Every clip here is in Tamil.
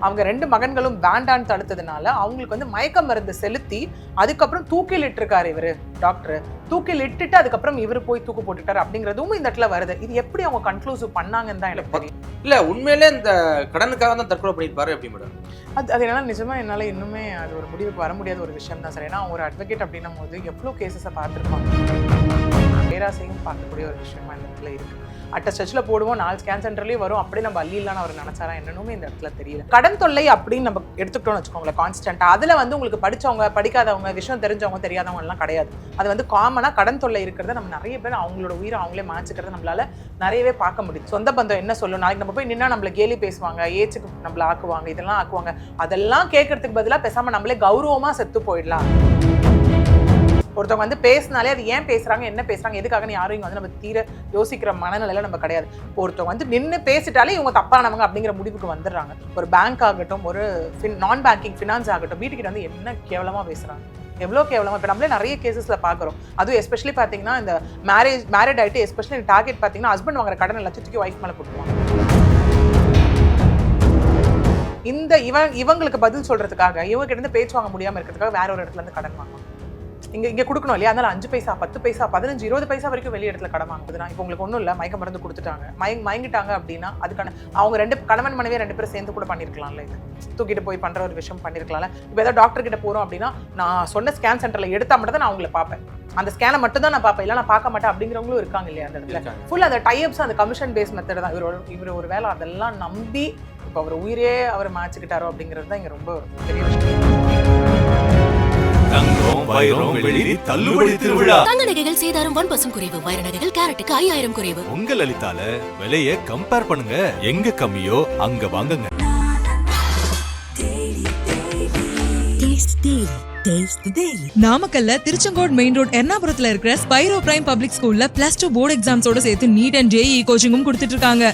அவங்க 2 மகன்களும் வேண்டான்னு தடுத்ததுனால அவங்களுக்கு வந்து மயக்க மருந்து செலுத்தி அதுக்கப்புறம் தூக்கில் இட்டிருக்காரு இவரு டாக்டர். தூக்கில் இட்டுட்டு அதுக்கப்புறம் இவரு போய் தூக்கு போட்டுட்டாரு அப்படிங்கிறதும் இந்த இடத்துல வருது. இது எப்படி அவங்க கன்க்ளூசிவ் பண்ணாங்கன்னு தான் எனக்கு தெரியும். இல்ல உண்மையிலே இந்த கடனுக்காக தான் தற்கொலை பண்ணிருப்பாரு எப்படி மேடம்? அது என்னால நிஜமா என்னால இன்னுமே அது ஒரு முடிவுக்கு வர முடியாத ஒரு விஷயம் தான் சார். ஏன்னா ஒரு அட்வொகேட் அப்படின்னும் போது எவ்வளோ கேசஸை பார்த்துருப்பாங்க. பேராசையும் பார்க்கக்கூடிய ஒரு விஷயமா இந்த இடத்துல இருக்கு. அட்ட ஸ்டெச்சில் போடுவோம், 4 ஸ்கேன் சென்டர்லேயும் வரும், அப்படி நம்ம அள்ளிடலான்னு அவர் நினைச்சாரா என்னன்னு இந்த இடத்துல தெரியல. கடன் தொல்லை அப்படின்னு நம்ம எடுத்துக்கிட்டோம்னு வச்சுக்கோங்களேன் கான்ஸ்டன்டா. அதில் வந்து உங்களுக்கு படிச்சவங்க படிக்காதவங்க விஷயம் தெரிஞ்சவங்க தெரியாதவங்க எல்லாம் கிடையாது. அது வந்து காமனாக கடன் தொல்லை இருக்கிறத நம்ம நிறைய பேர் அவங்களோட உயிரை அவங்களே மாச்சிக்கிறத நம்மளால நிறையவே பார்க்க முடியும். சொந்த பந்தம் என்ன சொல்லும், நாளைக்கு நம்ம போய் நின்னா நம்மள கேலி பேசுவாங்க, ஏச்சுக்கு நம்மள ஆக்குவாங்க, இதெல்லாம் ஆக்குவாங்க. அதெல்லாம் கேட்கறதுக்கு பதிலாக பேசாம நம்மளே கௌரவமா செத்து போயிடலாம். ஒருத்தவங்க வந்து பேசினாலே அது ஏன் பேசுறாங்க, என்ன பேசுறாங்க, எதுக்காக யாரும் இங்க வந்து நம்ம தீர யோசிக்கிற மனநிலையில நம்ம கிடையாது. ஒருத்தவங்க வந்து நின்று பேசிட்டாலே இவங்க தப்பானவங்க அப்படிங்கிற முடிவுக்கு வந்துடுறாங்க. ஒரு பேங்க் ஆகட்டும், ஒரு நான் பேங்கிங் ஃபினான்ஸ் ஆகட்டும், வீட்டுக்கிட்ட வந்து என்ன கேவலமா பேசுறாங்க, எவ்வளோ கேவலமா. இப்போ நம்மளே நிறைய கேசஸ்ல பார்க்குறோம். அதுவும் எஸ்பெஷலி பார்த்தீங்கன்னா இந்த மேரிட் ஆகிட்டு எஸ்பெஷலி டார்கெட் பார்த்தீங்கன்னா ஹஸ்பண்ட் வாங்குற கடன் எல்லாத்தையும் ஒய்ஃப் மேலே போட்டுருவாங்க. இந்த இவங்களுக்கு பதில் சொல்றதுக்காக இவங்க கிட்ட இருந்து பேச்சு வாங்க முடியாம இருக்கிறதுக்காக வேற ஒரு இடத்துல இருந்து கடன் வாங்குவாங்க. இங்க கொடுக்கணும் இல்லையா? அதனால 5 பைசா 10 பைசா 15 20 பைசா வரைக்கும் வெளிய இடத்துல கடன் வாங்குதுன்னா இப்போ உங்களுக்கு ஒன்றும் இல்லை, மயக்க மருந்து கொடுத்துட்டாங்க, மயங்கிட்டாங்க அப்படின்னா அதுக்கான அவங்க கணவன் மனைவியை 2 பேரும் சேர்ந்து கூட பண்ணிருக்கலாம்ல. இது தூக்கிட்டு போய் பண்ற ஒரு விஷயம் பண்ணிருக்கலாம்ல. இப்போ ஏதாவது டாக்டர் கிட்ட போறோம் அப்படின்னா நான் சொன்ன ஸ்கேன் சென்டர்ல எடுத்தா மட்டும் தான் நான் அவங்களை பார்ப்பேன், அந்த ஸ்கேனை மட்டும் தான் நான் பார்ப்பேன், இல்லை நான் பார்க்க மாட்டேன் அப்படிங்கிறவங்களும் இருக்காங்க இல்லையா அந்த இடத்துல. ஃபுல் அந்த டைப்ஸ் அந்த கமிஷன் பேஸ் மெத்தட் தான். இவர் ஒரு வேலை அதெல்லாம் நம்பி இப்போ அவர் உயிரே அவர் மாச்சுக்கிட்டாரோ அப்படிங்கிறது தான் இங்க ரொம்ப பெரிய விஷயம். தங்க நகைகள் சேதாரம் 1% குறைவு, வைர நகைகள் கேரட்டுக்கு 5000 குறைவு. உங்க லலிதால விலையை கம்பேர் பண்ணுங்க, எங்க கம்மியோ அங்க வாங்குங்க. நாமக்கல்ல திருச்செங்கோடு மெயின் ரோட் எர்ணாபுரத்துல இருக்கிற ஸ்பைரோ பிரைம் பப்ளிக் ஸ்கூல்ல +2 போர்டு எக்ஸாம்ஸோட சேர்த்து நீட் அண்ட் JEE கோச்சிங்கும் கொடுத்துட்டு இருக்காங்க.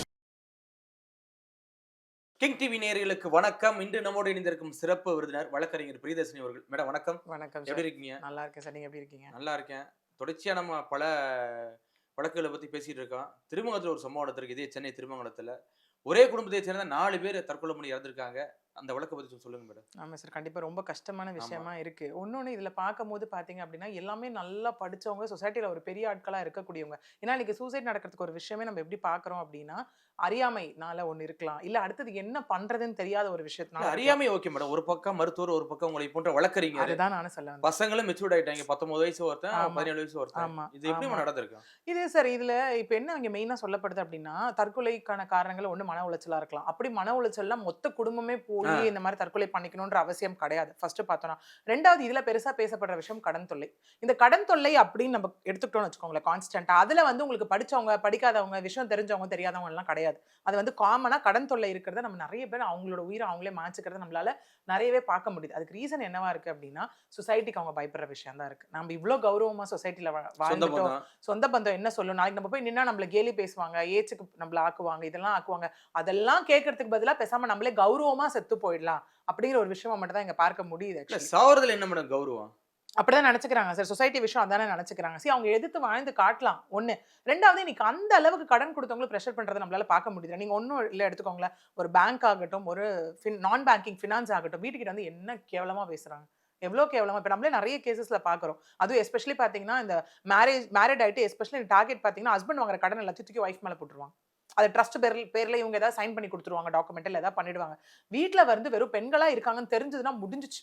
கிங் டிவி நேயர்களுக்கு வணக்கம். இன்று நம்மோடு இணைந்திருக்கும் சிறப்பு விருந்தினர் வழக்கறிஞர் பிரியதர்ஷினி அவர்கள். மேடம் வணக்கம். வணக்கம். எப்படி இருக்கீங்க? நல்லா இருக்கேன் சார், நீங்க எப்படி இருக்கீங்க? நல்லா இருக்கேன். தொடர்ச்சியா நம்ம பல வழக்குகளை பத்தி பேசிட்டு இருக்கோம். திருமங்கலத்தில் ஒரு சம்பவம் நடந்திருக்கு. இதே சென்னை திருமங்கலத்துல ஒரே குடும்பத்தை சேர்ந்த 4 பேர் தற்கொலை பண்ணி இறந்திருக்காங்க. அந்த வழக்கை பத்தி சொல்லுங்க மேடம். ஆமாம் சார், கண்டிப்பாக ரொம்ப கஷ்டமான விஷயமா இருக்கு. ஒன்னொன்று இதில் பார்க்கும்போது பார்த்தீங்க அப்படின்னா எல்லாமே நல்லா படித்தவங்க, சொசைட்டியில் ஒரு பெரிய ஆட்களாக இருக்கக்கூடியவங்க. ஏன்னா இன்னைக்கு சூசைட் நடக்கிறதுக்கு ஒரு விஷயமே நம்ம எப்படி பார்க்குறோம் அப்படின்னா அறியாமைனால ஒன்று இருக்கலாம், இல்லை அடுத்தது என்ன பண்ணுறதுன்னு தெரியாத ஒரு விஷயத்தினால. அறியாமை ஓகே மேடம், ஒரு பக்கம் மருத்துவர், ஒரு பக்கம் உங்களை போன்ற வழக்கறிஞர். அதுதான் நானும் சொல்ல வந்தேன். பசங்களும் மெச்சூர்ட் ஆயிட்டாங்க. 19 வயசு ஒருத்தன், 17 வயசு ஒருத்தன். ஆமா, இது எப்படி நடந்திருக்கு? இது சார் இதில் இப்போ என்ன இங்கே மெயினாக சொல்லப்படுது அப்படின்னா தற்கொலைக்கான காரணங்கள் ஒன்று மன உளைச்சலாக இருக்கலாம். அப்படி மன உளைச்சல்லாம் மொத்த குடும்பமே போய் இந்த மாதிரி தற்கொலை பண்ணிக்கணும்ன்ற அவசியம் கிடையாது. ஃபர்ஸ்ட் பார்த்தோம்னா. ரெண்டாவது இதுல பெருசா பேசப்படுற விஷயம் கடன் தொல்லை. இந்த கடன் தொல்லை அப்படின்னு நம்ம எடுத்துக்கிட்டோம்னு வச்சுக்கோங்களேன் கான்ஸ்டன்டா. அதுல வந்து உங்களுக்கு படிச்சவங்க படிக்காதவங்க விஷயம் தெரிஞ்சவங்க தெரியாதவங்க எல்லாம் கிடையாது. அது வந்து காமனா கடன் தொல்லை இருக்கிறத நம்ம நிறைய பேர் அவங்களோட உயிரை அவங்களே மாச்சிக்கிறத நம்மளால நிறையவே பார்க்க முடியுது. அதுக்கு ரீசன் என்னவா இருக்கு அப்படின்னா சொசைட்டிக்கு அவங்க பயப்படுற விஷயம் தான் இருக்கு. நம்ம இவ்வளவு கௌரவமா சொசைட்டில வாழ்ந்துட்டோம், சொந்த பந்தம் என்ன சொல்லும், நாளைக்கு நம்ம போய் நின்னா நம்மள கேலி பேசுவாங்க, ஏச்சுக்கு நம்மள ஆக்குவாங்க, இதெல்லாம் ஆக்குவாங்க. அதெல்லாம் கேட்கறதுக்கு பதிலா பேசாம நம்மளே கௌரவமா செத்து போயிடலாம் அப்படிங்கிற ஒரு விஷயமா மட்டும் தான் இங்க பார்க்க முடியுது. சாவறதுல என்ன மேடம் கௌரவம்? அப்படிதான் நினைச்சுக்கிறாங்க சார். சொசைட்டி விஷயம் அதானே நினைச்சுக்கிறாங்க. சரி, அவங்க எதிர்த்து வாழ்ந்து காட்டலாம் ஒண்ணு. ரெண்டாவது இன்னைக்கு அந்த அளவுக்கு கடன் கொடுத்தவங்களுக்கு ப்ரெஷர் பண்றதை நம்மளால பார்க்க முடியுது. நீங்க ஒன்றும் இல்லை எடுத்துக்கோங்களேன், ஒரு பேங்க் ஆகட்டும், ஒரு நான் பேங்கிங் ஃபினான்ஸ் ஆகட்டும், வீட்டுக்கிட்ட வந்து என்ன கேவலமா பேசுறாங்க, எவ்வளோ கேவலமா. இப்போ நம்மளே நிறைய கேசஸ்ல பார்க்குறோம். அதுவும் எஸ்பெஷலி பார்த்தீங்கன்னா இந்த மேரிட் ஆகிட்டு எஸ்பெஷலி டார்கெட் பார்த்தீங்கன்னா ஹஸ்பண்ட் வாங்குற கடன் எல்லாத்தையும் ஒய்ஃப் மேலே போட்டுருவாங்க. அது ட்ரஸ்ட் பேர்ல இவங்க ஏதாவது சைன் பண்ணி கொடுத்துருவாங்க, டாக்குமெண்ட்ல ஏதாவது பண்ணிடுவாங்க. வீட்டில் வந்து வெறும் பெண்களா இருக்காங்கன்னு தெரிஞ்சதுன்னா முடிஞ்சிச்சு.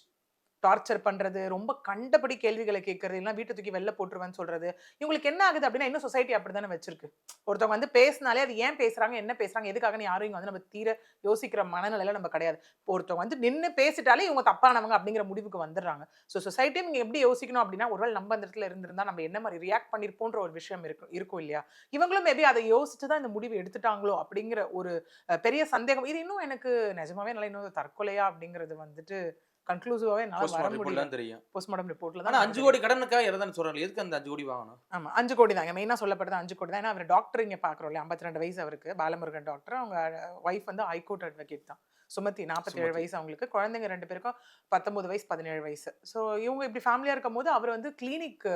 டார்ச்சர் பண்றது, ரொம்ப கண்டபடி கேள்விகளை கேட்கறது, இல்லைன்னா வீட்டை தூக்கி வெளில போட்டுருவேன்னு சொல்றது. இவங்களுக்கு என்ன ஆகுது அப்படின்னா இன்னும் சொசைட்டி அப்படித்தானே வச்சிருக்கு. ஒருத்தவங்க வந்து பேசினாலே அது ஏன் பேசுறாங்க, என்ன பேசுறாங்க, எதுக்காக யாரும் இங்க வந்து நம்ம தீர யோசிக்கிற மனநிலையில நம்ம கிடையாது. ஒருத்தவங்க வந்து நின்று பேசிட்டாலே இவங்க தப்பானவங்க அப்படிங்கிற முடிவுக்கு வந்துடுறாங்க. ஸோ சொசைட்டியும் இங்க எப்படி யோசிக்கணும் அப்படின்னா ஒருவேளை நம்ம அந்த இடத்துல இருந்திருந்தா நம்ம என்ன மாதிரி ரியாக்ட் பண்ணிருப்போன்ற ஒரு விஷயம் இருக்கும் இல்லையா? இவங்களும் மேபி அதை யோசிச்சுதான் இந்த முடிவு எடுத்துட்டாங்களோ அப்படிங்கிற ஒரு பெரிய சந்தேகம். இது இன்னும் எனக்கு நிஜமாவே நல்லா இன்னும் தற்கொலையா அப்படிங்கிறது வந்துட்டு கன்க்ளூசிவாவே என்னால வர முடியல. தெரியும் போஸ்ட்மார்ட்டம் ரிப்போர்ட்ல தான். ஆனா 5 கோடி கடனுக்காக இறந்தான்னு சொல்றாங்க. எதுக்கு அந்த 5 கோடி வாங்கணும்? ஆமா 5 கோடி தாங்க மெயினா சொல்லப்படுது. 5 கோடி தான். ஏன்னா அவர் டாக்டர் இங்க பாக்குறோம் இல்லையா, 52 வயசு அவருக்கு, பாலமுருகன் டாக்டர். அவங்க வைஃப் வந்து ஹைகோர்ட் அட்வொகேட் தான். சுமதி 47 சுமதி. வயசு அவங்களுக்கு. குழந்தைங்க 2 பேருக்கும் 19 வயசு 17 வயசு. ஸோ இவங்க இப்படி ஃபேமிலியா இருக்கும்போது அவர் வந்து கிளினிக்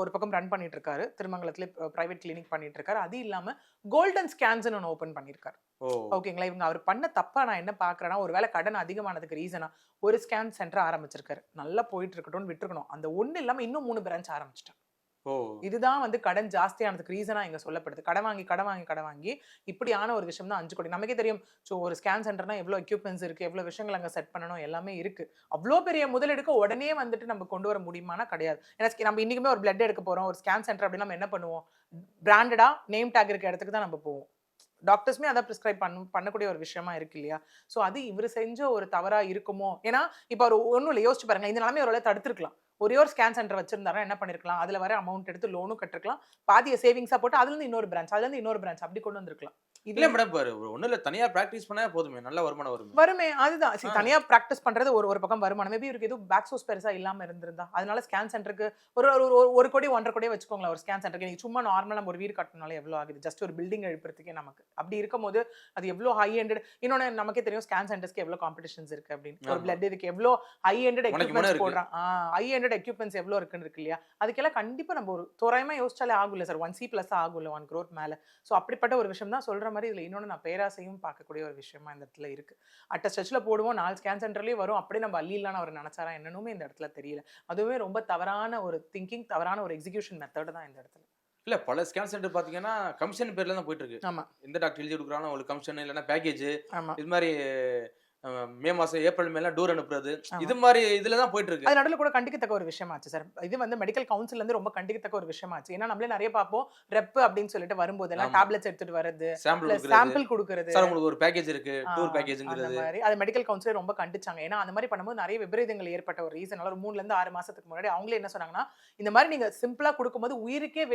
ஒரு பக்கம் ரன் பண்ணிட்டு இருக்காரு. திருமங்கலத்திலே பிரைவேட் கிளினிக் பண்ணிட்டு இருக்காரு. அது இல்லாம கோல்டன் ஸ்கேன்ஸ்னு ஒன்று ஓப்பன் பண்ணியிருக்காரு. ஓ ஓகேங்களா? இவங்க அவர் பண்ண தப்பா நான் என்ன பார்க்குறேன்னா, ஒரு வேளை கடன் அதிகமானதுக்கு ரீசனா ஒரு ஸ்கேன் சென்டர் ஆரம்பிச்சிருக்காரு. நல்லா போயிட்டு இருக்கட்டும்னு விட்டுருக்கணும். அந்த ஒண்ணு இல்லாம இன்னும் 3 பிரான்ச் ஆரம்பிச்சிட்டார். ஓ இதுதான் வந்து கடன் ஜாஸ்தியானதுக்கு ரீசனா இங்க சொல்லப்படுது. கடன் வாங்கி இப்படியான ஒரு விஷயம் தான் 5 கோடி. நமக்கே தெரியும். ஸோ ஒரு ஸ்கேன் சென்டர்னா எவ்வளோ எக்யூப்மெண்ட்ஸ் இருக்கு, எவ்வளோ விஷயங்கள் அங்க செட் பண்ணணும், எல்லாமே இருக்கு. அவ்வளோ பெரிய முதலெடுக்க உடனே வந்துட்டு நம்ம கொண்டு வர முடியுமானா கிடையாது. ஏன்னா நம்ம இன்னைக்குமே ஒரு பிளட் எடுக்க போறோம், ஒரு ஸ்கேன் சென்டர் அப்படின்னா நம்ம என்ன பண்ணுவோம்? பிராண்டடா நேம் டேக் இருக்க இடத்துக்கு தான் நம்ம போவோம். டாக்டர்ஸ்மே அதான் ப்ரிஸ்கிரைப் பண்ணக்கூடிய ஒரு விஷயமா இருக்கு இல்லையா? ஸோ அது இவர் செஞ்ச ஒரு தவறா இருக்குமோ? ஏன்னா இப்போ அவர் ஒன்றும் இல்லை, யோசிச்சு பாருங்க. இந்த நிலைமை ஒரு தடுத்துருக்கலாம். ஒரே ஒரு ஸ்கேன் சென்டர் வச்சிருந்தாரா என்ன பண்ணிருக்கலாம்? அதுல வர அமௌண்ட் எடுத்து லோனும் கட்டிருக்கலாம். பாதிய சேவிங்ஸா போட்டு அதுல இருந்து இன்னொரு பிரான்ச் அப்படி கொண்டு வந்திருக்கலாம். இல்ல மேடம், பாரு ஒண்ணும் இல்ல, தனியா பிராக்டிஸ் பண்ணா போதுமே, நல்ல வருமானம் வருமே. வருமே, அதுதான். தனியா பிராக்டிஸ் பண்றது ஒரு பக்கம் வருமானம். மேபி இவருக்கு எதுவும் பேக் சோர்ஸ் பெருசா இல்லாம இருந்திருந்தா, அதனால ஸ்கேன் சென்டருக்கு ஒரு கோடி 1.5 கோடி வச்சுக்கோங்களேன். ஒரு ஸ்கேன் சென்டருக்கு நீங்க சும்மா நார்மலா நம்ம ஒரு வீடு கட்டணும்னால எவ்வளவு ஆகுது? ஜஸ்ட் ஒரு பில்டிங் எழுப்புறதுக்கே நமக்கு. அப்படி இருக்கும்போது அது எவ்வளவு ஹை எண்டட். இன்னொன்னு நமக்கே தெரியும் ஸ்கேன் சென்டர்ஸ்க்கு எவ்வளவு காம்படிஷன்ஸ் இருக்கு அப்படின்னு. ஒரு பிளட் இதுக்கு எவ்வளவு ஹை எண்டட் எக்யூப்மெண்ட்ஸ் போடுறான். ஹை எண்டட் எக்யூப்மெண்ட்ஸ் எவ்வளவு இருக்குன்னு இருக்கு இல்லையா? அதுக்கெல்லாம் கண்டிப்பா நம்ம ஒரு தோராயமா யோசிச்சாலே ஆகும்ல சார். 1C பிளஸ் ஆகும்ல, 1 crore மேல. ஸோ அப்படிப்பட்ட ஒரு விஷயம் தான் சொல்ற மாதிரி. இதுல இன்னொன்னு நான் பேராசையும் பார்க்கக்கூடிய ஒரு விஷயமா இந்த இடத்துல இருக்கு. அட்ட ஸ்ட்ரெச்ல போடுவோம், 4 ஸ்கேன் சென்டர்லயும் வரும், அப்படியே நம்ம அள்ளிடலான்னு அவர் நினைச்சாரா என்னன்னுமே இந்த இடத்துல தெரியல. அதுவுமே ரொம்ப தவறான ஒரு திங்கிங், தவறான ஒரு எக்ஸிகியூஷன் மெத்தட் தான் இந்த இடத்துல. இல்ல பல ஸ்கேன் சென்டர் பாத்தீங்கன்னா கமிஷன் பேர்ல தான் போயிட்டு இருக்கு. ஆமா எந்த டாக்டர் எழுதி கொடுக்குறானோ அவங்களுக்கு கமிஷன், இல்லைன்னா பேக்கேஜ், ஆமா இது மாதிரி மே மாசம் ஏப்ரல் மேல டூர் அனுப்புறது, ஆமா. இது மாதிரி இதுல தான் போயிட்டு இருக்கு. அது நடுவில் கூட கண்டிக்கத்தக்க ஒரு விஷயமாச்சு சார். இது வந்து மெடிக்கல் கவுன்சில் இருந்து ரொம்ப கண்டிக்கத்தக்க ஒரு விஷயமாச்சு. ஏன்னா நம்மளே நிறைய பார்ப்போம், ரெப் அப்படின்னு சொல்லிட்டு வரும்போதெல்லாம் ஆமா. டேப்லெட்ஸ் எடுத்துட்டு வருது, சாம்பிள் சாம்பிள் கொடுக்கறது. சார் உங்களுக்கு ஒரு பேக்கேஜ் இருக்கு, ஆ, டூர் அந்த பேக்கேஜ்ங்கிறது. மாதிரி அது மெடிக்கல் கவுன்சிலர் ரொம்ப கண்டிச்சாங்க. ஏன்னா அந்த மாதிரி பண்ணும்போது நிறைய விபரீதங்கள் ஏற்பட்ட ஒரு ரீசனால ஒரு 3 ல இருந்து 6 மாசத்துக்கு முன்னாடி அவங்களே என்ன சொன்னாங்கன்னா, இந்த மாதிரி நீங்க சிம்பிளா கொடுக்கும்போது உயிருக்கே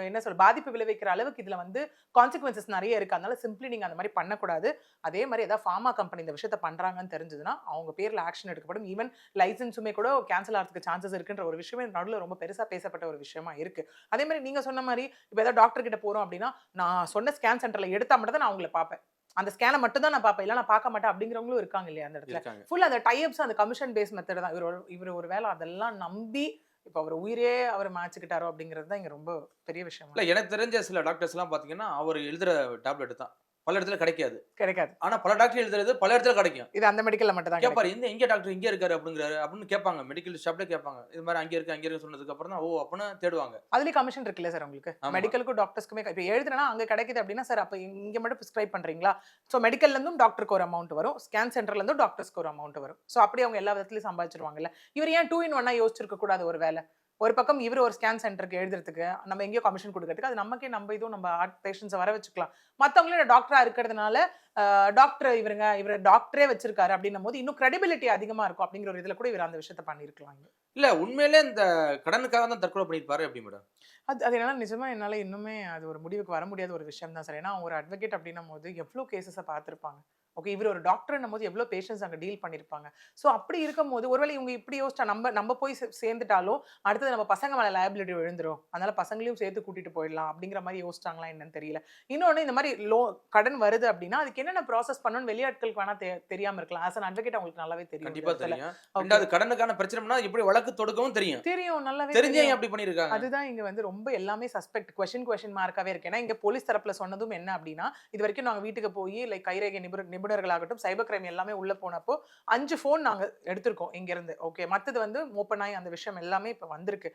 என்ன சொல்ல பாதிப்பு விளைவிக்கிற அளவுக்கு இதுல வந்து கான்சிக்வன்சஸ் நிறைய இருக்கு. அதனால சிம்பிளி நீங்க அந்த மாதிரி பண்ணக்கூடாது. அதே மாதிரி ஏதாவது ஃபார்மா கம்பெனி இந்த விஷயத்த பண்றாங்கன்னு தெரிஞ்சதுன்னா அவங்க பேர்ல ஆக்ஷன் எடுக்கப்படும். ஈவன் லைசன்ஸுமே கூட கேன்சல் ஆகிறதுக்கு சான்சஸ் இருக்குன்ற ஒரு விஷயமே நடுவில் ரொம்ப பெருசா பேசப்பட்ட ஒரு விஷயமா இருக்கு. அதே மாதிரி நீங்க சொன்ன மாதிரி இப்போ ஏதாவது டாக்டர் கிட்ட போறோம் அப்படின்னா, நான் சொன்ன ஸ்கேன் சென்டர்ல எடுத்தா மட்டும் தான் நான் அவங்களை பார்ப்பேன். அந்த ஸ்கேனை மட்டும் தான் நான் பார்ப்பேன், இல்ல நான் பார்க்க மாட்டேன் அப்படிங்கிறவங்களும் இருக்காங்க இல்லையா அந்த இடத்துல. இருக்காங்க. ஃபுல் அந்த டைப்ஸ், அந்த கமிஷன் பேஸ் மெத்தட் தான். இவர் ஒரு வேளை அதெல்லாம் நம்பி இப்போ அவர் உயிரே அவர் மாச்சுக்கிட்டாரோ அப்படிங்கிறது தான் இங்க ரொம்ப பெரிய விஷயம். இல்ல எனக்கு தெரிஞ்ச சில டாக்டர்ஸ் எல்லாம் பாத்தீங்கன்னா அவர் எழுதுற டேப்லெட் தான் பல இடத்துல கிடைக்காது. கிடைக்காது. ஆனா பல டாக்டர் எழுதுறது பல இடத்துல கிடைக்கும். இது அந்த மெடிக்கல்ல மட்டும் தான் கிடைக்கும். கேட்பாரு, எங்க டாக்டர் இங்க இருக்காரு அப்படின்னு கேட்பாங்க. மெடிக்கல் ஷாப்ல கேட்பாங்க. இது மாதிரி அங்க இருக்கு சொன்னதுக்கு அப்புறம் தான் ஓ அப்படின்னு தேடுவாங்க. அதுலயும் கமிஷன் இருக்குல்ல சார் உங்களுக்கு. ஆமா. மெடிக்கலுக்கும் டாக்டர்ஸ்க்குமே இப்போ எழுதுனா அங்க கிடைக்குது அப்படின்னா சார் அப்ப இங்க மட்டும் பிரிஸ்கிரைப் பண்றீங்களா? ஸோ மெடிக்கல்ல இருந்தும் டாக்டருக்கு ஒரு அமௌண்ட் வரும், ஸ்கேன் சென்டர்ல இருந்தும் டாக்டர்ஸ்க்கு ஒரு அமௌண்ட் வரும். ஸோ அப்படி அவங்க எல்லா விதத்துலயும் சம்பாதிச்சிருவாங்கல்ல. இவர் ஏன் 2 in 1 யோசிச்சிருக்க கூடாது? ஒரு வேலை ஒரு பக்கம் இவர் ஒரு ஸ்கேன் சென்டருக்கு எழுதுறதுக்கு நம்ம எங்கேயோ கமிஷன் கொடுக்கறதுக்கு, அது நமக்கே நம்ம இதுவும் நம்ம ஆர்ட் பேஷண்ட்ஸை வர வச்சுக்கலாம். மற்றவங்களும் டாக்டரா இருக்கிறதுனால டாக்டர் இவர் டாக்டரே வச்சிருக்காரு அப்படின்னும் போது இன்னும் கிரெடிபிலிட்டி அதிகமா இருக்கும் அப்படிங்கிற ஒரு இதுல கூட இவர் அந்த விஷயத்த பண்ணிருக்கலாம். இல்ல உண்மையிலே இந்த கடனுக்காக தான் தற்கொலை பண்ணிருப்பாரு எப்படி மேடம்? அது என்னால நிஜமா என்னால இன்னுமே அது ஒரு முடிவுக்கு வர முடியாத ஒரு விஷயம் தான் சார். ஏன்னா ஒரு அட்வொகேட் அப்படின்னும் போது எவ்வளோ கேசஸை பார்த்துருப்பாங்க. ஓகே, இவர் ஒரு டாக்டர்னும் போது எவ்வளோ பேஷண்ட்ஸ் அங்கே டீல் பண்ணியிருப்பாங்க. ஸோ அப்படி இருக்கும்போது ஒருவேளை இவங்க இப்படி யோசிச்சா நம்ம போய் சேர்ந்துட்டாலும் அடுத்தது நம்ம பசங்க மேலே லயபிலிட்டி விழுந்துரும், அதனால பசங்களையும் சேர்த்து கூட்டிட்டு போயிடலாம் அப்படிங்கிற மாதிரி யோசிச்சாங்களா என்னன்னு தெரியல. இன்னொன்று, இந்த மாதிரி கடன் வருது அப்படின்னா அதுக்கு என்னென்ன ப்ராசஸ் பண்ணணும்னு வெளியாட்களுக்கு வேணா தெரியாம இருக்கலாம். ஆஸ் அன் அட்வொகேட் அவங்களுக்கு நல்லாவே தெரியும். கண்டிப்பா தெரியும். ரெண்டாவது கடனுக்கான பிரச்சனைனா எப்படி வழக்கு தொடுக்கவும் தெரியும் நல்லாவே தெரிஞ்சே தெரியும். அப்படி பண்ணிருக்காங்க. அதுதான் இங்க வந்து ரொம்ப எல்லாமே சஸ்பெக்ட் கொஸ்டின் மார்க்காவே இருக்கு. ஏன்னா இங்க போலீஸ் தரப்புல சொன்னதும் என்ன அப்படின்னா, இது வரைக்கும் நாங்க வீட்டுக்கு போய் லைக் கைரேகை நிபுணர்களாகட்டும் சைபர் கிரைம் எல்லாமே உள்ள போனப்போ 5 ஃபோன் நாங்க எடுத்திருக்கோம் இங்க இருந்து. ஓகே, மத்தது வந்து ஓப்பன் ஆகி அந்த விஷயம் எல்லாமே இப்ப வந்திருக்கு.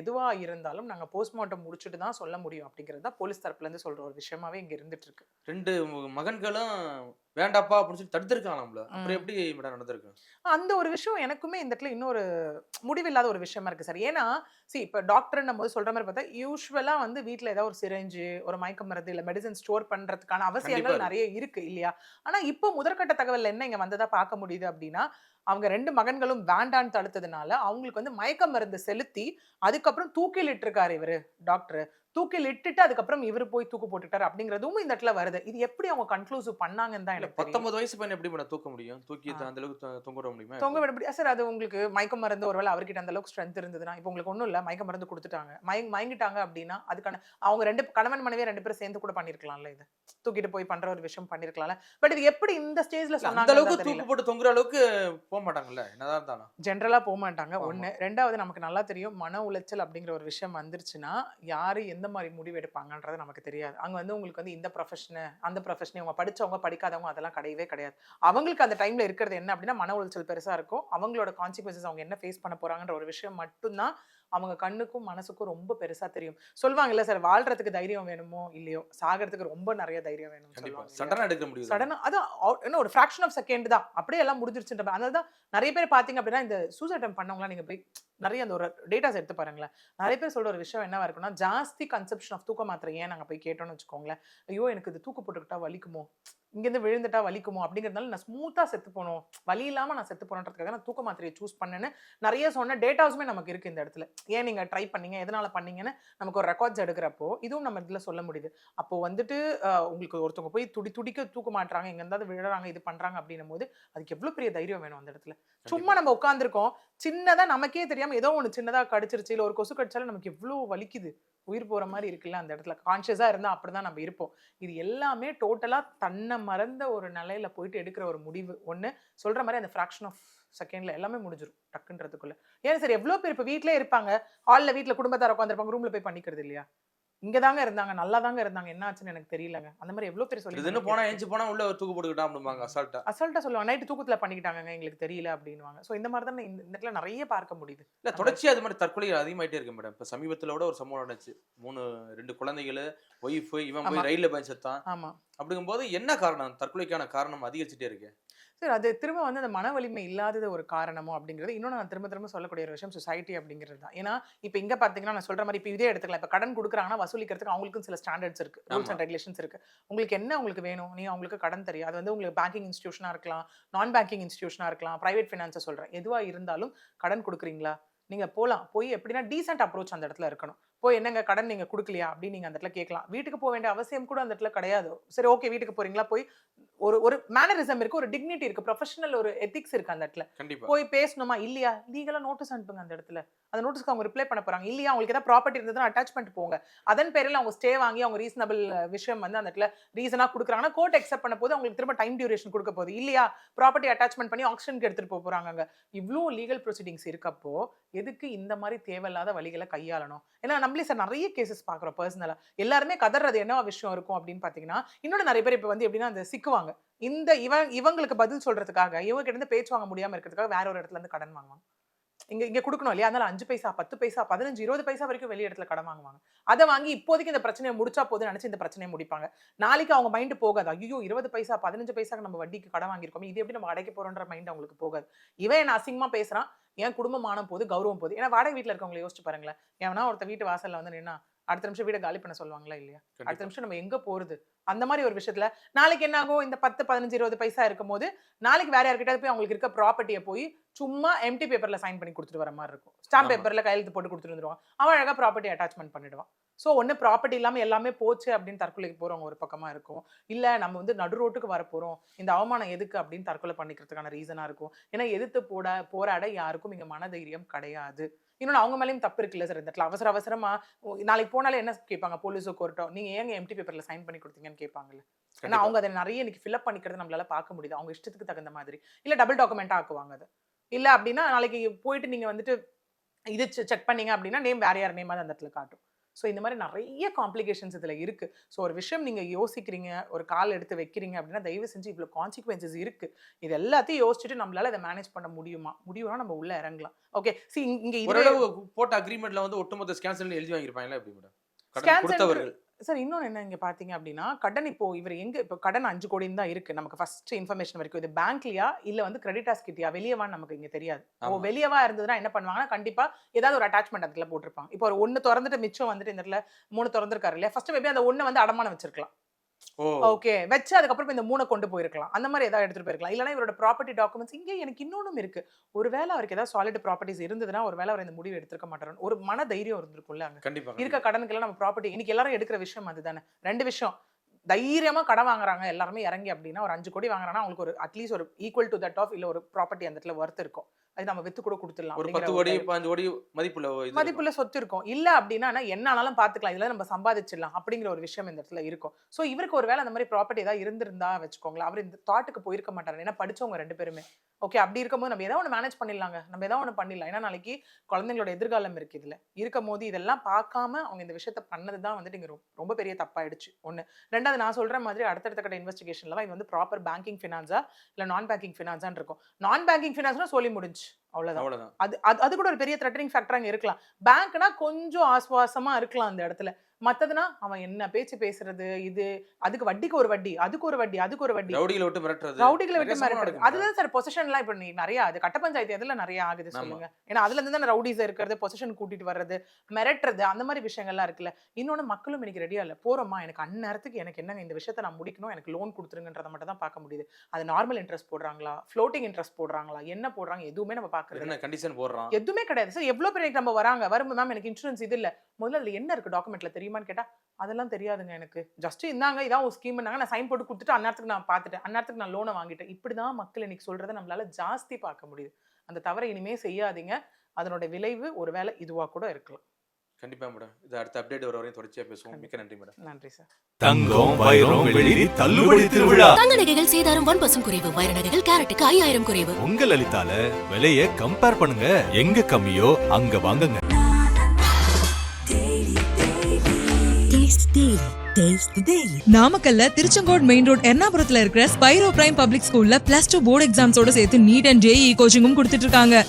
எதுவா இருந்தாலும் நாங்க போஸ்ட்மார்ட்டம் முடிச்சுட்டு தான் சொல்ல முடியும் அப்படிங்கிறது தான் போலீஸ் தரப்புல இருந்து சொல்ற ஒரு விஷயமாவே இங்க இருந்துட்டு இருக்கு. 2 மகன்களும் வேண்டாப்பா அப்படின்னு சொல்லி தடுத்திருக்காங்களாம்ல. அப்புறம் எப்படி மேடம் நடந்திருக்கு? அந்த ஒரு விஷயம் எனக்குமே இந்த இடத்துல இன்னொரு முடிவில்லாத ஒரு விஷயமா இருக்கு சார். ஏன்னா இப்ப டாக்டர்ன்னும் போது சொல்ற மாதிரி பார்த்தா யூஸ்வலா வந்து வீட்டுல ஏதாவது ஒரு சிரஞ்சு, ஒரு மயக்க மருந்து இல்ல மெடிசன் ஸ்டோர் பண்றதுக்கான அவசியங்கள் கண்டிப்பா நிறைய இருக்கு இல்லையா? ஆனா இப்போ முதற்கட்ட தகவல் என்ன இங்க வந்ததா பார்க்க முடியுது அப்படின்னா, அவங்க 2 மகன்களும் வேண்டான்னு தடுத்ததுனால அவங்களுக்கு வந்து மயக்க மருந்து செலுத்தி அதுக்கப்புறம் தூக்கிலிட்டு இருக்காரு இவரு டாக்டர். தூக்கில் இட்டுட்டு அதுக்கப்புறம் இவர் போய் தூக்கு போட்டுட்டாரு அப்படிங்கிறதும் இந்த இடத்துல வருது. இது எப்படி அவங்க கன்க்ளூசிவ் பண்ணாங்கன்னு தான் இல்ல எனக்கு தெரியல. 19 வயசு பையன் எப்படி மேடம் தூக்க முடியும்? தூக்கி அந்த அளவுக்கு தொங்க விட முடியுமா? தொங்க விட முடியாது சார். அது உங்களுக்கு மயக்க மருந்து ஒருவேளை அவர்கிட்ட அந்த அளவுக்கு ஸ்ட்ரென்த் இருந்ததுன்னா, இப்போ உங்களுக்கு ஒண்ணும் இல்ல, மயக்க மருந்து குடுத்துட்டாங்க. மயங்கிட்டாங்க அப்படின்னா, அதுக்கான அவங்க 2 கணவன் மனைவியா 2 பேரும் சேர்ந்து கூட பண்ணிருக்கலாம்ல இது. தூக்கிட்டு போய் பண்ற ஒரு விஷயம் பண்ணிருக்கலாம்ல. பட் இது எப்படி இந்த ஸ்டேஜ்ல அந்த சொன்னாங்கன்னு அளவுக்கு தான் தெரியல. தூக்கு போட்டு தொங்குற அளவுக்கு போக மாட்டாங்கல்ல, என்னதான் இருந்தாலும். ஜென்ரலா போமாட்டாங்க. ஆமா. 1. 2வது நமக்கு நல்லா தெரியும், மன உளைச்சல் அப்படிங்கிற ஒரு விஷயம் வந்துருச்சுன்னா, யாரு எந்த மாரி முடிவு எடுப்பாங்கன்றது நமக்கு தெரியாது. அங்க வந்து உங்களுக்கு வந்து இந்த ப்ரொஃபஷன், அந்த ப்ரொஃபஷன், இவங்க படிச்சவங்க, படிக்காதவங்க அதெல்லாம் கிடையவே கிடையாது. அவங்களுக்கு அந்த டைம்ல இருக்கிறது என்ன அப்படின்னா, மன உளைச்சல் பெருசா இருக்கும். அவங்களோட கான்சிக்வென்சஸ் அவங்க என்ன ஃபேஸ் பண்ண போறாங்கன்ற ஒரு விஷயம் மட்டும் தான் அவங்க கண்ணுக்கும் மனசுக்கும் ரொம்ப பெருசா தெரியும். சொல்வாங்கல்ல சார், வாழ்றதுக்கு தைரியம் வேணுமோ இல்லையோ, சாகறதுக்கு ரொம்ப நிறைய தைரியம் வேணும்னு கண்டிப்பா சொல்லுவாங்க. சடனா எடுக்க முடியும். சடனா அதான் என்ன ஒரு ஃபிராக்ஷன் ஆஃப் செகண்ட் தான். அப்படியே எல்லாம் முடிஞ்சிருச்சுன்ற அதனால தான் நிறைய பேர் பார்த்தீங்க அப்படின்னா, இந்த சூசைட் அட்டெம்ப்ட் பண்ணவங்கலாம் நீங்க போய் நிறைய அந்த ஒரு டேட்டாஸ் எடுத்து பாருங்களேன். நிறைய பேர் சொல்ற ஒரு விஷயம் என்னவா இருக்குன்னா, ஜாஸ்தி கன்செப்ஷன் ஆஃப் தூக்க மாத்திரை ஏன் நாங்க போய் கேட்டோம்னு வச்சுக்கோங்களேன். ஐயோ எனக்கு இது தூக்கு போட்டுக்கிட்டா வலிக்குமோ, இங்கேருந்து விழுந்துட்டா வலிக்குமோ அப்படிங்கிறதுனால நான் ஸ்மூத்தா செத்து போகணும், வலி இல்லாம நான் செத்து போகணுன்றதுக்காக நான் தூக்க மாத்திரையை சூஸ் பண்ணேன்னு நிறைய சொன்ன டேட்டாஸுமே நமக்கு இருக்கு இந்த இடத்துல. ஏன் நீங்க ட்ரை பண்ணீங்க, எதனால பண்ணீங்கன்னு நமக்கு ஒரு ரெக்கார்ட்ஸ் எடுக்கிறப்போ இதுவும் நம்ம இதுல சொல்ல முடியுது. அப்போ வந்துட்டு உங்களுக்கு ஒருத்தவங்க போய் துடிக்க தூக்க மாட்டுறாங்க, எங்க இருந்தாவது விழுறாங்க, இது பண்றாங்க அப்படின்னும் போது அதுக்கு எவ்வளவு பெரிய தைரியம் வேணும் அந்த இடத்துல. சும்மா நம்ம உட்காந்துருக்கோம், சின்னதா நமக்கே தெரியாம ஏதோ ஒண்ணு சின்னதா கடிச்சிருச்சு, இல்ல ஒரு கொசு கடிச்சாலும் நமக்கு எவ்வளவு வலிக்குது, உயிர் போற மாதிரி இருக்குல்ல அந்த இடத்துல. கான்சியஸா இருந்தா அப்படிதான் நம்ம இருப்போம். இது எல்லாமே டோட்டலா தன்னை மறந்த ஒரு நிலையில போயிட்டு எடுக்கிற ஒரு முடிவு. ஒண்ணு சொல்ற மாதிரி அந்த ஃபிராக்ஷன் ஆஃப் செகண்ட்ல எல்லாமே முடிஞ்சிடும் டக்குன்றதுக்குள்ள. ஏன் சார் எவ்வளவு பேர் இப்ப வீட்லயே இருப்பாங்க, ஹால்ல வீட்ல குடும்பத்தார் உட்காந்துருப்பாங்க, ரூம்ல போய் பண்ணிக்கிறது இல்லையா? இங்கதாங்க இருந்தாங்க, நல்லாதாங்க இருந்தாங்க, என்ன ஆச்சுன்னு எனக்கு தெரியலங்க. அந்த மாதிரி எவ்வளவு பேர் சொல்லி இதுன்னு போனா எஞ்சி போனா உள்ள தூக்கு போட்டுக்கிட்டான் அப்படிம்பாங்க அசால்ட்டா. அசால்ட்டா சொல்லுவாங்க, நைட்டு தூக்கத்துல பண்ணிக்கிட்டாங்க எங்களுக்கு தெரியல அப்படின்னுவாங்க. சோ இந்த மாதிரி தான் இந்த இடத்துல நிறைய பார்க்க முடியுது. இல்ல தொடர்ச்சியா அது மாதிரி தற்கொலைகள் அதிகமாயிட்டே இருக்கு மேடம். இப்ப சமீபத்துல கூட ஒரு சம்பவம் நடந்துச்சு. 2 குழந்தைகள், ஒய்ஃப், இவன் ஆமா. போய் ரயில்ல போய் செத்தான். ஆமா அப்படிங்கும்போது என்ன காரணம்? தற்கொலைக்கான காரணம் அதிகரிச்சுட்டே இருக்கு. சார், அது திரும்ப வந்து அந்த மன வலிமை இல்லாதது ஒரு காரணமோ அப்படிங்கிறது இன்னொன்று நான் திரும்ப திரும்ப சொல்லக்கூடிய ஒரு விஷயம் சொசைட்டி அப்படிங்கிறது தான். ஏன்னா இப்போ இங்கே பார்த்தீங்கன்னா நான் சொல்ற மாதிரி இப்போ இதே எடுத்துக்கலாம். இப்போ கடன் கொடுக்குறாங்கன்னா வசூலிக்கிறதுக்கு அவங்களுக்கும் சில ஸ்டாண்டர்ட்ஸ் இருக்கு, ரூல்ஸ் அண்ட் ரெகுலேஷன்ஸ் இருக்கு. உங்களுக்கு என்ன உங்களுக்கு வேணும், நீ அவங்களுக்கு கடன் தெரியும். அது வந்து உங்களுக்கு பேங்கிங் இன்ஸ்டியூஷனாக இருக்கலாம், நான் பேங்கிங் இன்ஸ்டியூஷனாக இருக்கலாம், பிரைவேட் ஃபினான்ஸை சொல்கிறேன், எதுவாக இருந்தாலும் கடன் கொடுக்குறீங்களா, நீங்க போலாம். போய் எப்படின்னா டீசென்ட் அப்ரோச் அந்த இடத்துல இருக்கணும். போய் என்னங்க கடன் நீங்க கொடுக்கலையா அப்படின்னு நீங்க அந்த இடத்துல கேட்கலாம். வீட்டுக்கு போக வேண்டிய அவசியம் கூட அந்த இடத்துல கிடையாது. சரி ஓகே வீட்டுக்கு போறீங்களா, போய் ஒரு ஒரு மேனரிசம் இருக்கு, ஒரு டிக்னிட்டி இருக்கு, ப்ரொஃபஷனல் ஒரு எத்திக்ஸ் இருக்கு அந்த இடத்துல. கண்டிப்பா. போய் பேசணுமா இல்லையா, லீகலா நோட்டீஸ் அனுப்புங்க அந்த இடத்துல. அந்த நோட்டீஸ்க்கு அவங்க ரிப்ளை பண்ண போறாங்க இல்லையா, அவங்களுக்கு ஏதாவது ப்ராப்பர்ட்டி இருந்ததுன்னா அட்டாச்மெண்ட் போங்க. அதன் பேரில் அவங்க ஸ்டே வாங்கி அவங்க ரீசனபிள் விஷயம் வந்து அந்த இடத்துல ரீசனா கொடுக்குறாங்கன்னா கோர்ட் அக்செப்ட் பண்ண போது அவங்களுக்கு திரும்ப டைம் டியூரேஷன் கொடுக்க போகுது இல்லையா, ப்ராப்பர்ட்டி அட்டாச்மெண்ட் பண்ணி ஆக்ஷனுக்கு எடுத்துட்டு போறாங்க. அங்க இவ்வளோ லீகல் ப்ரொசீடிங்ஸ் இருக்கப்போ எதுக்கு இந்த மாதிரி தேவையில்லாத வழிகளை கையாளணும்? ஏன்னா நம்மளே சார் நிறைய கேசஸ் பாக்குறோம் பர்சனலா. எல்லாருமே கதறது என்ன விஷயம் இருக்கும் அப்படின்னு பாத்தீங்கன்னா, இன்னொன்னு நிறைய பேர் இப்ப வந்து எப்படின்னா அந்த சிக்குவாங்க. இந்த இவங்களுக்கு பதில் சொல்றதுக்காக இவங்க கிட்ட இருந்து பேச்சு வாங்க முடியாம இருக்கிறதுக்காக வேற ஒரு இடத்துல இருந்து கடன் வாங்குவாங்க. இங்க கொடுக்கணும் இல்லையா, அதனால 5 பைசா 10 பைசா 15 20 பைசா வரைக்கும் வெளி இடத்துல கடன் வாங்குவாங்க. அதை வாங்கி இப்போதைக்கு இந்த பிரச்சனையை முடிச்சா போதும் நினைச்சு இந்த பிரச்சனையை முடிப்பாங்க. நாளைக்கு அவங்க மைண்ட் போகாது, ஐயோ 20 பைசா 15 பைசாக்கு நம்ம வட்டிக்கு கடன் வாங்கியிருக்கோம், இது எப்படி நம்ம அடைக்க போறோன்ற மைண்ட் அவங்களுக்கு போகாது. இவன் என்ன அசிங்கமா பேசுறான், என் குடும்பம் மானம் போது, கௌரவம் போகுது. ஏன்னா வாடகை வீட்டுல இருக்கவங்களை யோசிச்சு பாருங்களேன். ஏன்னா ஒருத்த வீட்டு வாசல்ல வந்து நின்னா அடுத்த நிமிஷம் வீடை காலி பண்ண சொல்லுவாங்களா இல்லையா? அடுத்த நிமிஷம் நம்ம எங்க போறது? அந்த மாதிரி ஒரு விஷயத்துல நாளைக்கு என்ன ஆகும், இந்த 10 15 20 பைசா இருக்கும் போது நாளைக்கு வேற யார்கிட்ட போய் அவங்களுக்கு இருக்க ப்ராப்பர்ட்டியை போய் சும்மா எம்டி பேப்பர்ல சைன் பண்ணி கொடுத்துட்டு வர மாதிரி இருக்கும். ஸ்டாம்ப் பேப்பர்ல கையெழுத்து போட்டு கொடுத்துட்டு வந்துருவான். அவன் அழகா ப்ராப்பர்ட்டி அட்டாச்மெண்ட் பண்ணிடுவான். ஸோ ஒன்று ப்ராப்பர்ட்டி இல்லாமல் எல்லாமே போச்சு அப்படின்னு தற்கொலைக்கு போகிறவங்க ஒரு பக்கமாக இருக்கும். இல்லை நம்ம வந்து நடு ரோட்டுக்கு வர போகிறோம், இந்த அவமானம் எதுக்கு அப்படின்னு தற்கொலை பண்ணிக்கிறதுக்கான ரீசனாக இருக்கும். ஏன்னா எதிர்த்து போராட யாருக்கும் இங்கே மனதைரியம் கிடையாது. இன்னொன்று அவங்க மேலேயும் தப்பு இருக்குல்ல சார். இந்த இடத்துல அவசரமா நாளைக்கு போனாலே என்ன கேட்பாங்க, போலீஸோ கோர்ட்டோ, நீங்கள் ஏங்க எம்டி பேப்பரில் சைன் பண்ணி கொடுத்தீங்கன்னு கேட்பாங்கல்ல. ஏன்னா அவங்க அதை நிறைய இன்னைக்கு ஃபில்அப் பண்ணிக்கிறது நம்மளால பார்க்க முடியுது, அவங்க இஷ்டத்துக்கு தகுந்த மாதிரி. இல்லை டபுள் டாக்குமெண்ட்டாக ஆக்குவாங்க அது. இல்லை அப்படின்னா நாளைக்கு போயிட்டு நீங்கள் வந்துட்டு இது செக் பண்ணீங்க அப்படின்னா நேம் வேற யார் நேம் அந்த இடத்துல காட்டும். ஸோ இந்த மாதிரி நிறைய காம்ப்ளிகேஷன்ஸ் இதில் இருக்குது. ஸோ ஒரு விஷயம் நீங்கள் யோசிக்கிறீங்க, ஒரு கால் எடுத்து வைக்கிறீங்க அப்படின்னா தயவு செஞ்சு இவ்வளோ கான்சிக்வன்சஸ் இருக்குது, இது எல்லாத்தையும் யோசிச்சுட்டு நம்மளால இதை மேனேஜ் பண்ண முடியும்னா நம்ம உள்ள இறங்கலாம். ஓகே சி இங்கே ஓரளவு போட்ட அக்ரிமெண்ட்ல வந்து ஒட்டுமொத்த ஸ்கேன்சல் எழுதி வாங்கியிருப்பாங்களா எப்படி மேடம் கடன் கொடுத்தவர்கள்? சார் இன்னொன்று என்ன இங்கே பார்த்தீங்க அப்படின்னா, கடன் இப்போ இவர் இப்போ கடன் 5 கோடின்னு தான் இருக்கு நமக்கு ஃபர்ஸ்ட் இன்ஃபர்மேஷன் வரைக்கும். இது பேங்க்லியா இல்லை வந்து கிரெடிட்டாஸ் கிட்டியா வெளியவான்னு நமக்கு இங்கே தெரியாது. வெளியவா இருந்ததுன்னா என்ன பண்ணுவாங்கன்னா கண்டிப்பா ஏதாவது ஒரு அட்டாச்மெண்ட் அதுல போட்டிருப்பாங்க. இப்போ ஒரு 1 திறந்துட்டு மிச்சம் வந்துட்டு இந்த இடத்துல 3 திறந்துருக்காரு இல்லையா, ஃபர்ஸ்ட் மேபி அந்த 1 வந்து அடமானம் வச்சிருக்கலாம். ஓ ஓகே வச்சு அதுக்கப்புறம் இந்த 3 கொண்டு போயிருக்கலாம். அந்த மாதிரி ஏதாவது எடுத்துட்டு போயிருக்கலாம். இல்லைன்னா இவரோட ப்ராப்பர்ட்டி டாக்குமெண்ட்ஸ் இங்கே எனக்கு இன்னொன்னும் இருக்கு. ஒருவேளை அவருக்கு ஏதாவது சாலிட் ப்ராப்பர்ட்டிஸ் இருந்ததுன்னா ஒருவேளை அவர் இந்த முடிவு எடுத்திருக்க மாட்டாரு. ஒரு மன தைரியம் இருந்திருக்கும்ல அங்க. கண்டிப்பா இருக்க கடனுக்கெல்லாம் நம்ம ப்ராப்பர்ட்டி இன்னைக்கு எல்லாரும் எடுக்கிற விஷயம் அதுதானே. 2 விஷயம். தைரியமா கடன் வாங்குறாங்க எல்லாருமே இறங்கி அப்படின்னா ஒரு 5 கோடி வாங்குறாங்கன்னா அவங்களுக்கு ஒரு அட்லீஸ்ட் ஒரு ஈக்குவல் டு தட் ஆஃப் இல்ல ஒரு ப்ராப்பர்ட்டி அந்த இடத்துல ஒர்த் இருக்கும். அது நம்ம வித்து கூட கொடுத்துடலாம். ஒரு 10 கோடி 15 கோடி மதிப்புள்ள இது மதிப்புள்ள சொத்து இருக்கும். இல்ல அப்படின்னா என்ன ஆனாலும் பாத்துக்கலாம், இதுல நம்ம சம்பாதிச்சிடலாம் அப்படிங்கிற ஒரு விஷயம் இந்த இடத்துல இருக்கும். சோ இவருக்கு ஒருவேளை அந்த மாதிரி ப்ராப்பர்ட்டி ஏதாவது இருந்திருந்தா வச்சுக்கோங்களேன், அவர் இந்த தாட்டுக்கு போயிருக்க மாட்டாரு. ஏன்னா படிச்சவங்க 2 பேருமே. ஓகே, அப்படி இருக்கும்போது நம்ம ஏதாவது ஒன்று மேனேஜ் பண்ணிடலாங்க, நம்ம ஏதாவது ஒன்று பண்ணிடலாம். ஏன்னா நாளைக்கு குழந்தைங்களோட எதிர்காலம் இருக்கு இதுல. இருக்கும் போது இதெல்லாம் பார்க்காம அவங்க இந்த விஷயத்த பண்ணதுதான் வந்துட்டு இங்க ரொம்ப பெரிய தப்பாயிடுச்சு. ஒண்ணு. 2வது நான் சொல்ற மாதிரி அடுத்தடுத்த கட்ட இன்வெஸ்டிகேஷன்ல தான் இது வந்து ப்ராப்பர் பேங்கிங் ஃபினான்ஸா இல்ல நான் பேங்கிங் ஃபினான்ஸான்னு இருக்கும். நான் பேங்கிங் ஃபினான்ஸ்னா சொல்லி முடிஞ்சு அவ்வளவுதான். அவ்வளவுதான். அது கூட ஒரு பெரிய த்ரெட்டனிங் ஃபேக்டர் அங்க இருக்கலாம். பேங்க்னா கொஞ்சம் ஆஸ்வாசமா இருக்கலாம் அந்த இடத்துல. மத்ததுனா அவன் என்ன பேச்சு பேசுறது, இது அதுக்கு வட்டிக்கு ஒரு வட்டி, அதுக்கு ஒரு வட்டி, அதுக்கு ஒரு வட்டி, ரவுடிகளை விட்டு மிரட்டுறது, ரவுடிகளை விட்டு நிறைய சம்பவம் மிரட்டுறது. நடக்குது. அதுதான் சார் பொசிஷன்லாம் இப்ப நீ நிறைய அது கட்ட பஞ்சாயத்து எதுல நிறைய ஆகுது ஆமா. சொல்லுங்க. ஏன்னா அதுல இருந்து தான் ரவுடிஸ் இருக்கிறது, பொசிஷன் கூட்டிட்டு வர்றது, மிரட்டுறது, அந்த மாதிரி விஷயங்கள்லாம் இருக்குல்ல. இன்னொன்னு மக்களும் இன்னைக்கு ரெடியா இல்ல. போறோமா எனக்கு அந்நேரத்துக்கு எனக்கு என்னங்க இந்த விஷயத்தை நான் முடிக்கணும், எனக்கு லோன் கொடுத்துருங்கன்றத மட்டும் தான் பார்க்க முடியுது. அது நார்மல் இன்ட்ரெஸ்ட் போடுறாங்களா, ஃப்ளோட்டிங் இன்ட்ரெஸ்ட் போடுறாங்களா, என்ன போடுறாங்க எதுவுமே நம்ம பாக்குறது என்ன கண்டிஷன் போடுறான்? எதுவுமே கிடையாது சார். எவ்வளவு பேர் நம்ம வராங்க, வரும்போது மேம் எனக்கு இன்சூரன்ஸ் இது இல்ல, முதல்ல அதுல என்ன இருக்கு டாக்குமெண்ட்ல தெரியுமான்னு கேட்டா அதெல்லாம் தெரியாதுங்க எனக்கு. ஜஸ்ட் இந்தாங்க இதான் ஒரு ஸ்கீம், நான் சைன் போட்டு கொடுத்துட்டு அந்நேரத்துக்கு நான் பார்த்துட்டேன், அந்நேரத்துக்கு நான் லோனை வாங்கிட்டேன். இப்படிதான் மக்கள் இன்னைக்கு சொல்றதை நம்மளால ஜாஸ்தி பார்க்க முடியுது. அந்த தவறை இனிமே செய்யாதீங்க. அதனோட விளைவு ஒருவேளை இதுவா கூட இருக்கலாம். கண்டிப்பா மேடம். இது அடுத்த அப்டேட் வர வரையும் தொடர்ச்சியா பேசுவோம். மிக்க நன்றி மேடம். நன்றி சார். தங்கம் வைரம் வெள்ளி தள்ளுபடி திருவிழா தங்க நகைகள் சேதாரம் 1% குறைவு, வைர நகைகள் கேரட்டுக்கு 5000 குறைவு. உங்க லலிதால விலைய கம்பேர் பண்ணுங்க, எங்க கம்மியோ அங்க வாங்குங்க. நாமக்கல்ல திருச்செங்கோடு மெயின் ரோட் எர்ணாபுரத்துல இருக்கிற ஸ்பைரோ பிரைம் பப்ளிக் ஸ்கூல்ல +2 போர்டு எக்ஸாம்ஸோட சேர்த்து நீட் அண்ட் JEE கோச்சிங்கும் கொடுத்துட்டு இருக்காங்க.